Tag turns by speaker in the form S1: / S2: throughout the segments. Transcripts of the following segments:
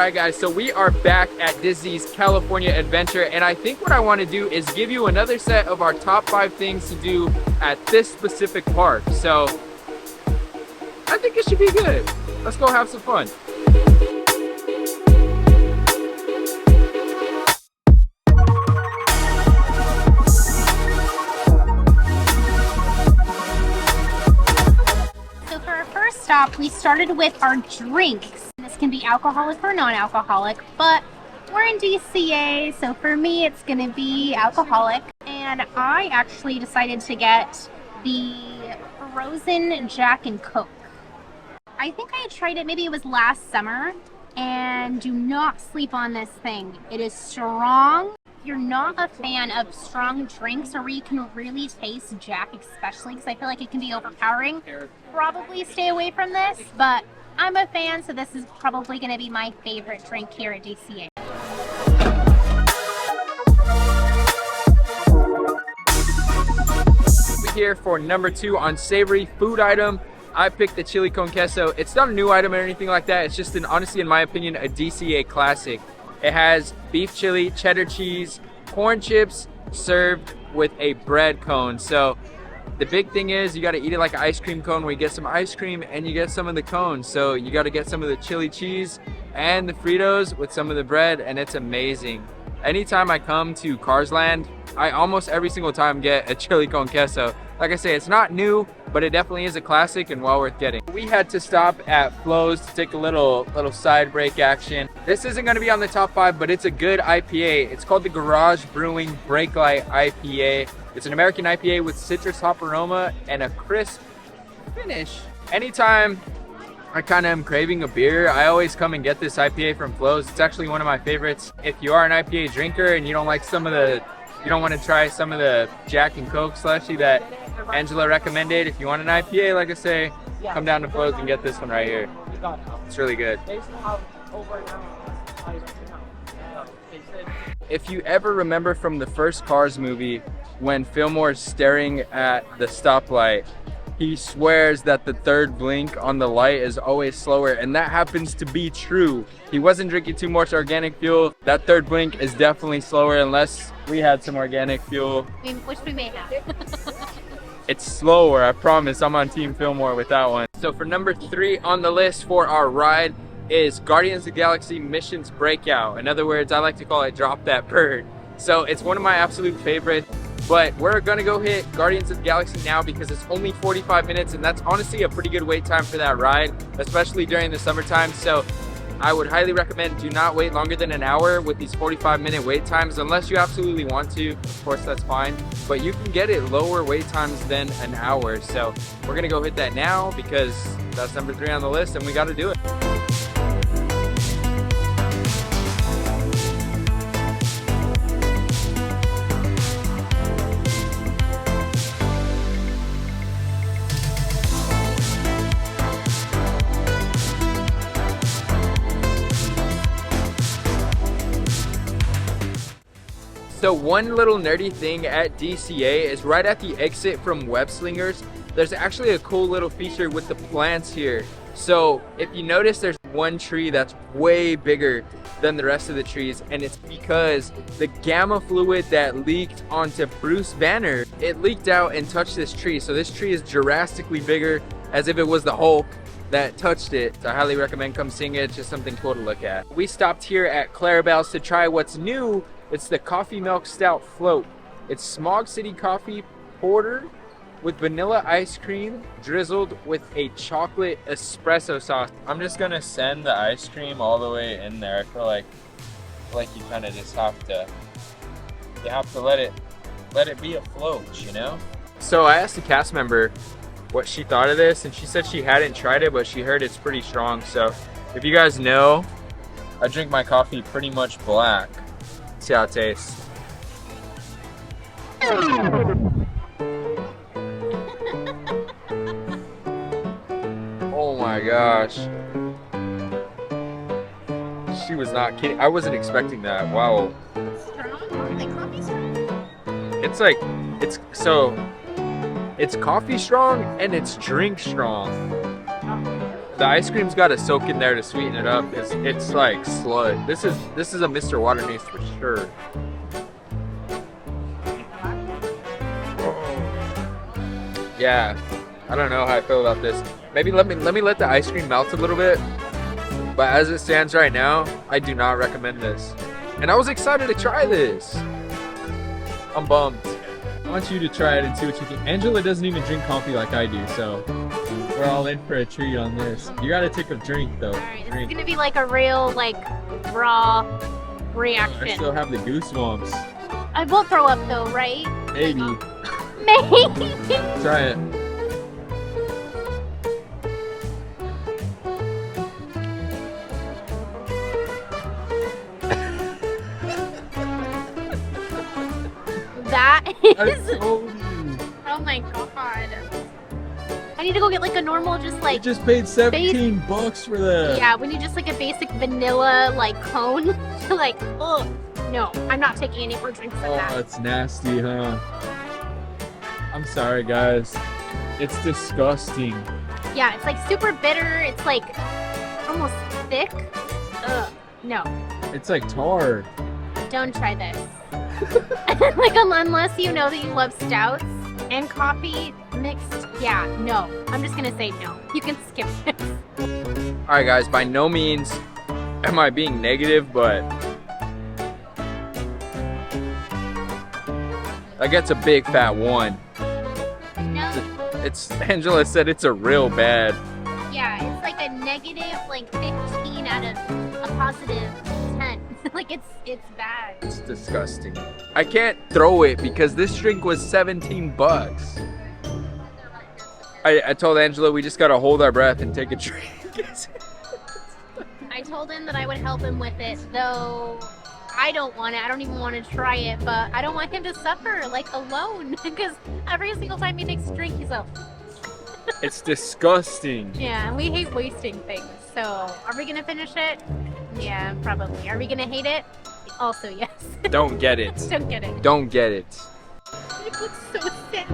S1: Alright guys, so we are back at Disney's California Adventure, and I think what I want to do is give you another set of our top 5 things to do at this specific park. So I think it should be good. Let's go have some fun.
S2: So for our first stop, we started with our drinks. This can be alcoholic or non-alcoholic, but we're in DCA, so for me it's gonna be alcoholic. And I actually decided to get the frozen Jack and Coke. I think I tried it, maybe it was last summer, and do not sleep on this thing. It is strong. If you're not a fan of strong drinks or where you can really taste Jack especially, because I feel like it can be overpowering, probably stay away from this, but I'm a fan, so this is probably going to be my favorite drink here at DCA.
S1: We're here for number 2 on savory food item. I picked the chili con queso. It's not a new item or anything like that. It's just honestly, in my opinion, a DCA classic. It has beef chili, cheddar cheese, corn chips, served with a bread cone. So the big thing is you got to eat it like an ice cream cone, where you get some ice cream and you get some of the cones. So you got to get some of the chili cheese and the Fritos with some of the bread, and it's amazing. Anytime I come to Cars Land, I almost every single time get a chili con queso. Like I say, it's not new, but it definitely is a classic and well worth getting. We had to stop at Flo's to take a little side break action. This isn't going to be on the top 5, but it's a good IPA. It's called the Garage Brewing Breaklight IPA. It's an American IPA with citrus hop aroma and a crisp finish. Anytime I kind of am craving a beer, I always come and get this IPA from Flo's. It's actually one of my favorites. If you are an IPA drinker and you don't like you don't want to try some of the Jack and Coke slushy that Angela recommended, if you want an IPA, like I say, come down to Flo's and get this one right here. It's really good. If you ever remember from the first Cars movie, when Fillmore's staring at the stoplight, he swears that the third blink on the light is always slower, and that happens to be true. He wasn't drinking too much organic fuel. That third blink is definitely slower unless we had some organic fuel.
S2: Which we may have.
S1: It's slower, I promise. I'm on Team Fillmore with that one. So for number 3 on the list for our ride is Guardians of the Galaxy Missions Breakout. In other words, I like to call it Drop That Bird. So it's one of my absolute favorites. But we're gonna go hit Guardians of the Galaxy now because it's only 45 minutes, and that's honestly a pretty good wait time for that ride, especially during the summertime. So I would highly recommend do not wait longer than an hour with these 45-minute wait times, unless you absolutely want to. Of course, that's fine. But you can get it lower wait times than an hour. So we're gonna go hit that now because that's number 3 on the list and we gotta do it. So one little nerdy thing at DCA is right at the exit from Web Slingers, there's actually a cool little feature with the plants here. So if you notice, there's one tree that's way bigger than the rest of the trees, and it's because the gamma fluid that leaked onto Bruce Banner, it leaked out and touched this tree. So this tree is drastically bigger, as if it was the Hulk that touched it. So I highly recommend come seeing it. It's just something cool to look at. We stopped here at Clarabelle's to try what's new. It's the Coffee Milk Stout Float. It's Smog City coffee porter with vanilla ice cream drizzled with a chocolate espresso sauce. I'm just gonna send the ice cream all the way in there. I feel like you kind of just have to let it be a float, you know? So I asked a cast member what she thought of this, and she said she hadn't tried it, but she heard it's pretty strong. So if you guys know, I drink my coffee pretty much black. See how it tastes. Oh my gosh. She was not kidding. I wasn't expecting that. Wow.
S2: Strong? Like coffee strong?
S1: It's coffee strong and it's drink strong. The ice cream's got to soak in there to sweeten it up. It's like sludge. This is a Mr. Water Mace for sure. Yeah, I don't know how I feel about this. Maybe let me let the ice cream melt a little bit. But as it stands right now, I do not recommend this. And I was excited to try this. I'm bummed. I want you to try it and see what you think. Angela doesn't even drink coffee like I do, so we're all in for a treat on this. You gotta take a drink though.
S2: Alright, this is gonna be like a real, like, raw reaction.
S1: I still have the goosebumps.
S2: I will throw up though, right?
S1: Maybe.
S2: Maybe.
S1: Try it.
S2: That
S1: I
S2: is.
S1: told you.
S2: Oh my god. I need to go get like a normal, just
S1: I
S2: like.
S1: just paid $17 for that.
S2: Yeah, we need just like a basic vanilla like cone. Like, oh no, I'm not taking any more drinks of that.
S1: That's nasty, huh? I'm sorry, guys. It's disgusting.
S2: Yeah, it's like super bitter. It's like almost thick. Ugh, no,
S1: It's like tar.
S2: don't try this. Like, unless you know that you love stouts and coffee mixed. Yeah, no. I'm just gonna say no. You can skip this.
S1: All right, guys. By no means am I being negative, but that gets a big fat 1.
S2: No,
S1: It's Angela said it's a real bad.
S2: yeah, it's like a negative, like 15 out of a positive 10. Like, it's bad.
S1: It's disgusting. I can't throw it because this drink was $17. I told Angela we just gotta hold our breath and take a drink.
S2: I told him that I would help him with it, though I don't want it. I don't even want to try it, but I don't want him to suffer, like, alone. Because every single time he takes a drink, he's like,
S1: It's disgusting.
S2: yeah, we hate wasting things. So, are we gonna finish it? Yeah, probably. Are we gonna hate it? Also, yes.
S1: Don't get it.
S2: Don't get it.
S1: Don't get it.
S2: It looks so sad.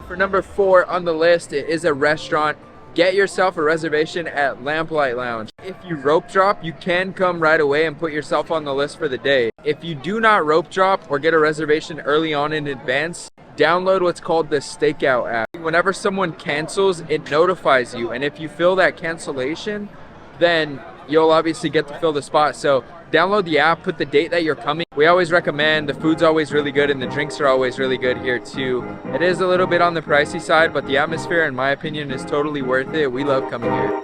S1: For number 4 on the list, it is a restaurant. Get yourself a reservation at Lamplight Lounge. If you rope drop, you can come right away and put yourself on the list for the day. If you do not rope drop or get a reservation early on in advance, download what's called the Stakeout app. Whenever someone cancels, it notifies you, and if you fill that cancellation, then you'll obviously get to fill the spot. So download the app, put the date that you're coming. We always recommend, the food's always really good and the drinks are always really good here too. It is a little bit on the pricey side, but the atmosphere, in my opinion, is totally worth it. We love coming here.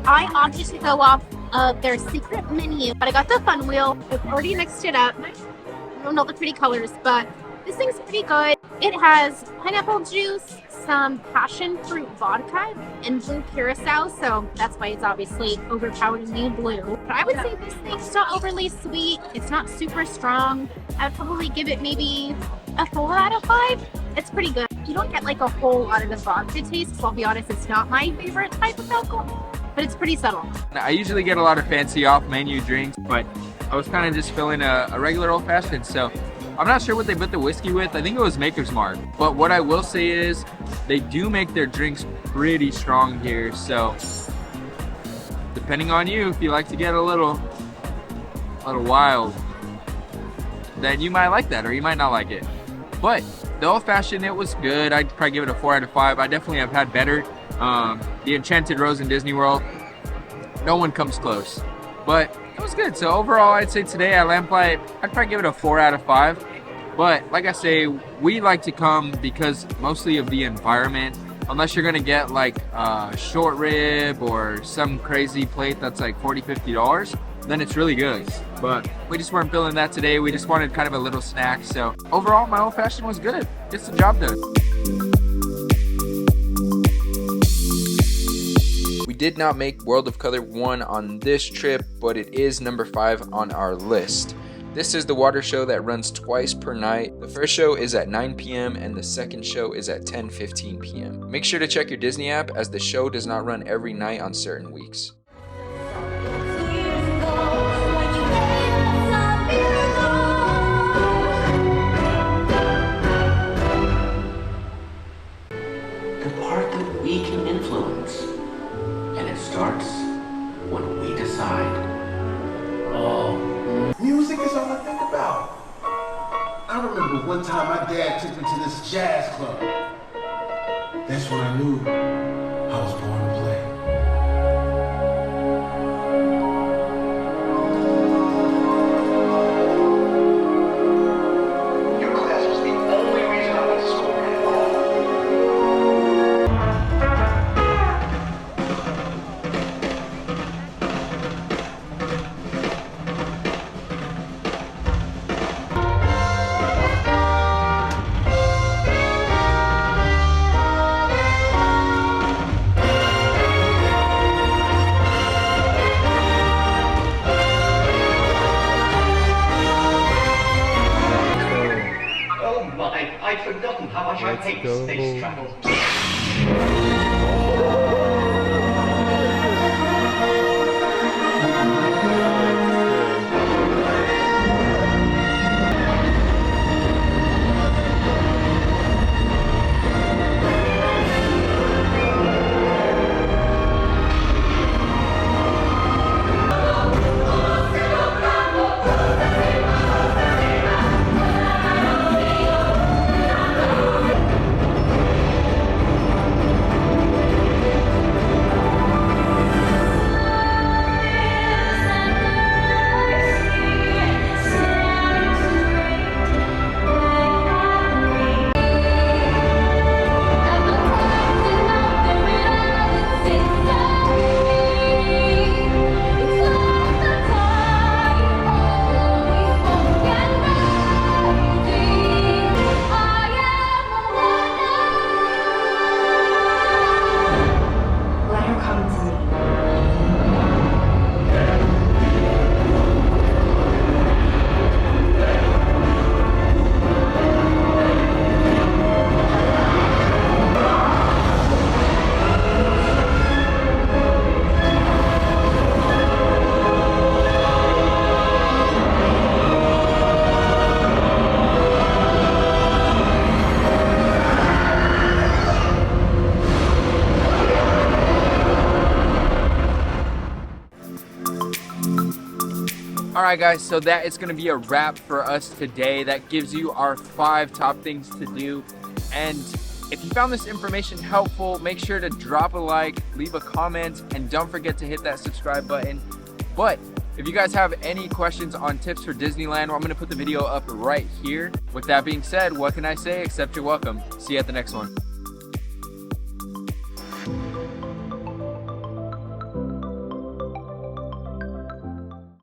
S2: I opted to go off of their secret menu, but I got the fun wheel. I've already mixed it up. I don't know the pretty colors, but this thing's pretty good. It has pineapple juice, some passion fruit vodka, and blue curacao, so that's why it's obviously overpoweringly blue. But I would say this thing's not overly sweet. It's not super strong. I would probably give it maybe a 4 out of 5. It's pretty good. You don't get like a whole lot of the vodka taste, so I'll be honest, it's not my favorite type of alcohol. But it's pretty subtle.
S1: I usually get a lot of fancy off-menu drinks, but I was kind of just filling a regular old-fashioned, so I'm not sure what they put the whiskey with. I think it was Maker's Mark. But what I will say is they do make their drinks pretty strong here, so depending on you, if you like to get a little wild, then you might like that or you might not like it. But the old-fashioned, it was good. I'd probably give it a 4 out of 5. I definitely have had better. The Enchanted Rose in Disney World, no one comes close, but it was good. So overall, I'd say today at Lamplight, I'd probably give it a 4 out of 5. But like I say, we like to come because mostly of the environment. Unless you're gonna get like a short rib or some crazy plate that's like $40, $50, then it's really good. But we just weren't feeling that today. We just wanted kind of a little snack. So overall, my old fashioned was good. Gets the job done. We did not make World of Color 1 on this trip, but it is number 5 on our list. This is the water show that runs twice per night. The first show is at 9 p.m. and the second show is at 10:15 p.m. Make sure to check your Disney app as the show does not run every night on certain weeks.
S3: The part that we can influence. And it starts when we decide.
S4: Music is all I think about. I remember one time my dad took me to this jazz club. That's when I knew I was born to play. Your class was the only reason I went to school.
S3: I'd forgotten how much I hate space travel.
S1: Alright guys, so that is going to be a wrap for us today. That gives you our 5 top things to do. And if you found this information helpful, make sure to drop a like, leave a comment, and don't forget to hit that subscribe button. But if you guys have any questions on tips for Disneyland, well, I'm going to put the video up right here. With that being said, what can I say except you're welcome. See you at the next one.